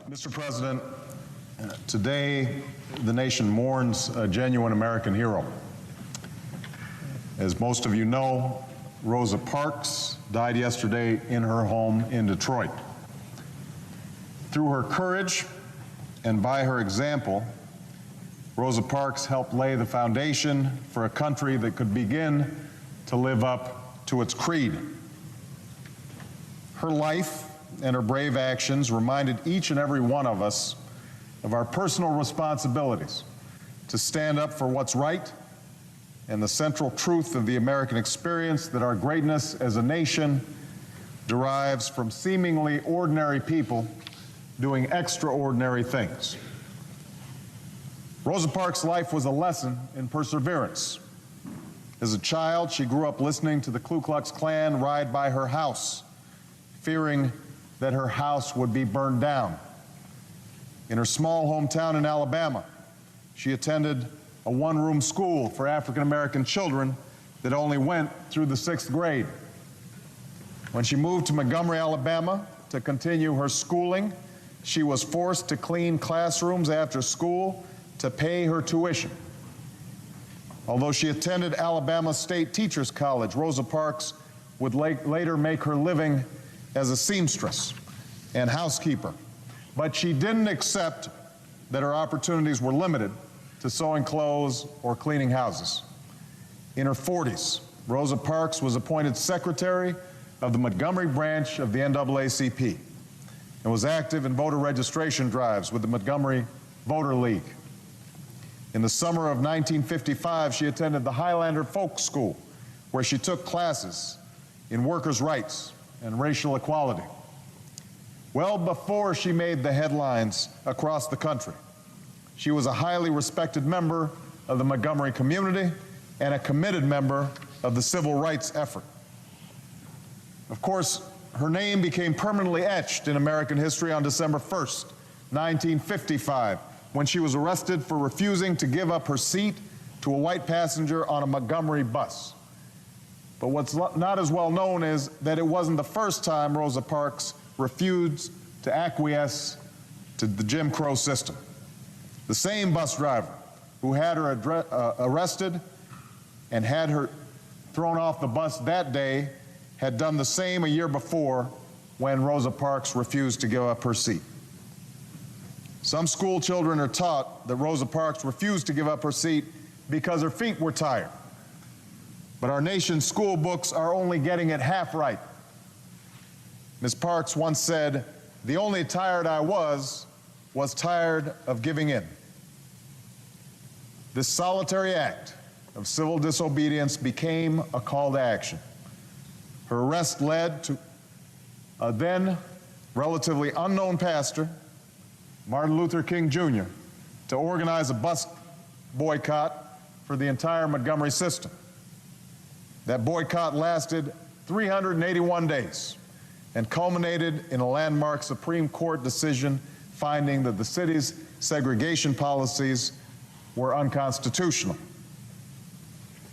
Mr. President, today the nation mourns a genuine American hero. As most of you know, Rosa Parks died yesterday in her home in Detroit. Through her courage and by her example, Rosa Parks helped lay the foundation for a country that could begin to live up to its creed. Her life and her brave actions reminded each and every one of us of our personal responsibilities to stand up for what's right and the central truth of the American experience that our greatness as a nation derives from seemingly ordinary people doing extraordinary things. Rosa Parks' life was a lesson in perseverance. As a child, she grew up listening to the Klu Klux Klan ride by her house, fearing that her house would be burned down. In her small hometown in Alabama, she attended a one-room school for African-American children that only went through the 6th grade. When she moved to Montgomery, Alabama to continue her schooling, she was forced to clean classrooms after school to pay her tuition. Although she attended Alabama State Teachers College, Rosa Parks would later make her living as a seamstress and housekeeper. But she didn't accept that her opportunities were limited to sewing clothes or cleaning houses. In her 40s, Rosa Parks was appointed secretary of the Montgomery branch of the NAACP and was active in voter registration drives with the Montgomery Voter League. In the summer of 1955, she attended the Highlander Folk School, where she took classes in workers' rights and racial equality. Well before she made the headlines across the country, she was a highly respected member of the Montgomery community and a committed member of the civil rights effort. Of course, her name became permanently etched in American history on December 1st, 1955, when she was arrested for refusing to give up her seat to a white passenger on a Montgomery bus. But what's not as well known is that it wasn't the first time Rosa Parks refused to acquiesce to the Jim Crow system. The same bus driver who had her arrested and had her thrown off the bus that day had done the same a year before when Rosa Parks refused to give up her seat. Some school children are taught that Rosa Parks refused to give up her seat because her feet were tired. But our nation's school books are only getting it half right. Ms. Parks once said, "The only tired I was tired of giving in." This solitary act of civil disobedience became a call to action. Her arrest led to a then relatively unknown pastor, Martin Luther King Jr., to organize a bus boycott for the entire Montgomery system. That boycott lasted 381 days and culminated in a landmark Supreme Court decision finding that the city's segregation policies were unconstitutional.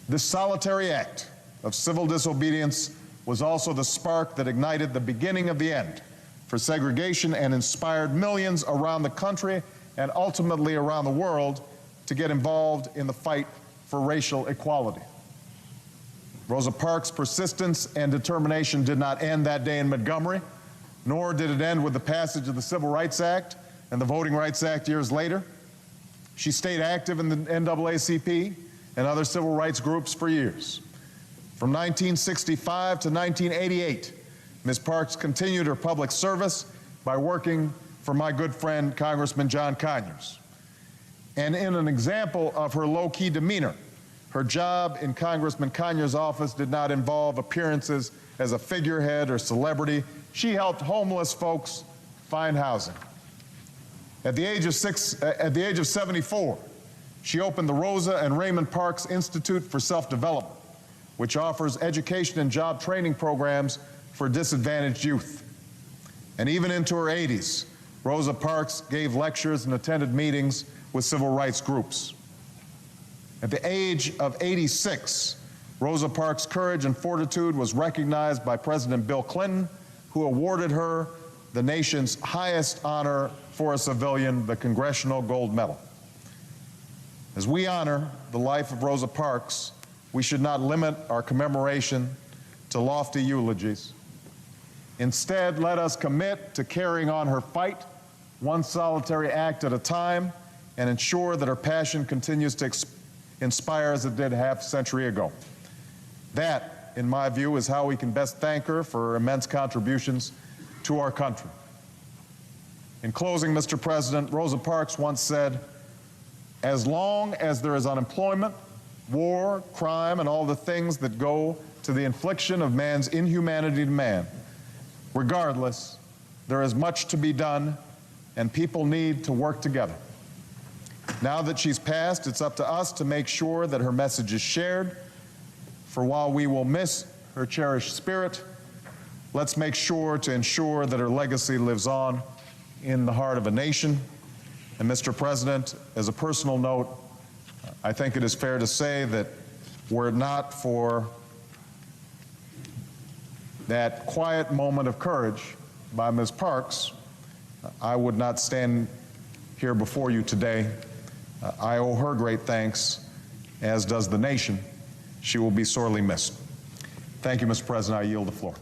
This solitary act of civil disobedience was also the spark that ignited the beginning of the end for segregation and inspired millions around the country and ultimately around the world to get involved in the fight for racial equality. Rosa Parks' persistence and determination did not end that day in Montgomery, nor did it end with the passage of the Civil Rights Act and the Voting Rights Act years later. She stayed active in the NAACP and other civil rights groups for years. From 1965 to 1988, Ms. Parks continued her public service by working for my good friend, Congressman John Conyers. And in an example of her low-key demeanor, her job in Congressman Conyers' office did not involve appearances as a figurehead or celebrity. She helped homeless folks find housing. At the age of 74, she opened the Rosa and Raymond Parks Institute for Self-Development, which offers education and job training programs for disadvantaged youth. And even into her 80s, Rosa Parks gave lectures and attended meetings with civil rights groups. At the age of 86, Rosa Parks' courage and fortitude was recognized by President Bill Clinton, who awarded her the nation's highest honor for a civilian the Congressional Gold Medal. As we honor the life of Rosa Parks, we should not limit our commemoration to lofty eulogies. Instead, let us commit to carrying on her fight, one solitary act at a time, and ensure that her passion continues to inspire as it did half a century ago. That, in my view, is how we can best thank her for her immense contributions to our country. In closing, Mr. President, Rosa Parks once said, "As long as there is unemployment, war, crime, and all the things that go to the infliction of man's inhumanity to man, regardless, there is much to be done, and people need to work together." Now that she's passed, it's up to us to make sure that her message is shared. For while we will miss her cherished spirit, let's make sure to ensure that her legacy lives on in the heart of a nation. And Mr. President, as a personal note, I think it is fair to say that were it not for that quiet moment of courage by Ms. Parks, I would not stand here before you today. I owe her great thanks, as does the nation. She will be sorely missed. Thank you, Mr. President. I yield the floor.